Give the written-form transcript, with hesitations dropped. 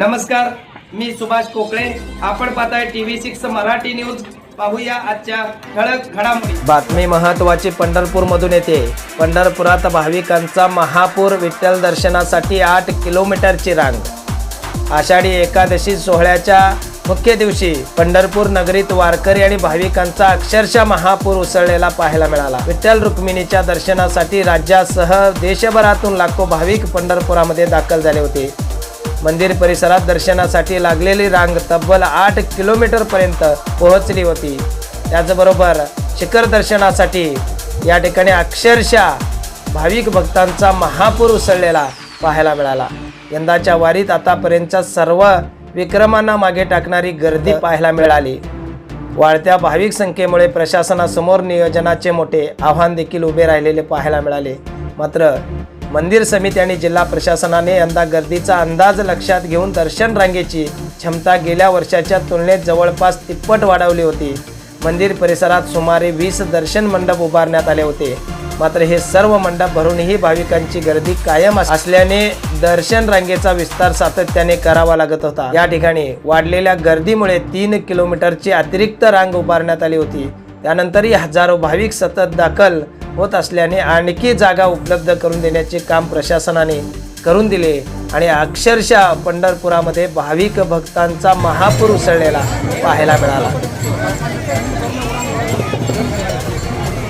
नमस्कार, मी सुभाष कोकळे. आपण पाहताय TV6 मराठी न्यूज. पाहूया आजच्या ठळक घडामोडी. बातमी महत्त्वाची पंढरपूरमधून येते. पंढरपुरात भाविकांचा महापूर. विठ्ठल दर्शनासाठी 8 किलोमीटरची रांग. आषाढी एकादशी सोहळ्याच्या मुख्य दिवशी पंढरपूर नगरीत वारकरी आणि भाविकांचा अक्षरशः महापूर उसळलेला पाहायला मिळाला. विठ्ठल रुक्मिणीच्या दर्शनासाठी राज्यासह देशभरातून लाखो भाविक पंढरपुरामध्ये दाखल झाले होते. मंदिर परिसरात दर्शनासाठी लागलेली रांग तब्बल 8 किलोमीटरपर्यंत पोहोचली होती. त्याचबरोबर शिखर दर्शनासाठी या ठिकाणी अक्षरशः भाविक भक्तांचा महापूर उसळलेला पाहायला मिळाला. यंदाच्या वारीत आतापर्यंतच्या सर्व विक्रमांना मागे टाकणारी गर्दी पाहायला मिळाली. वाढत्या भाविक संख्येमुळे प्रशासनासमोर नियोजनाचे मोठे आव्हान देखील उभे राहिलेले पाहायला मिळाले. मात्र मंदिर समिती आणि जिल्हा प्रशासनाने यंदा गर्दीचा अंदाज लक्षात घेऊन दर्शन रांगेची क्षमता गेल्या वर्षाच्या तुलनेत जवळपास तिप्पट वाढवली होती. मंदिर परिसरात सुमारे 20 दर्शन मंडप उभारण्यात आले होते. मात्र हे सर्व मंडप भरूनही भाविकांची गर्दी कायम असल्याने दर्शन रांगेचा विस्तार सातत्याने करावा लागत होता. या ठिकाणी वाढलेल्या गर्दीमुळे 3 किलोमीटरची अतिरिक्त रांग उभारण्यात आली होती. त्यानंतरही हजारो भाविक सतत दाखल होत असल्याने आणखी जागा उपलब्ध करून देण्याचे काम प्रशासनाने करून दिले आणि अक्षरशः पंढरपुरामध्ये भाविक भक्तांचा महापूर उसळलेला पाहायला मिळाला.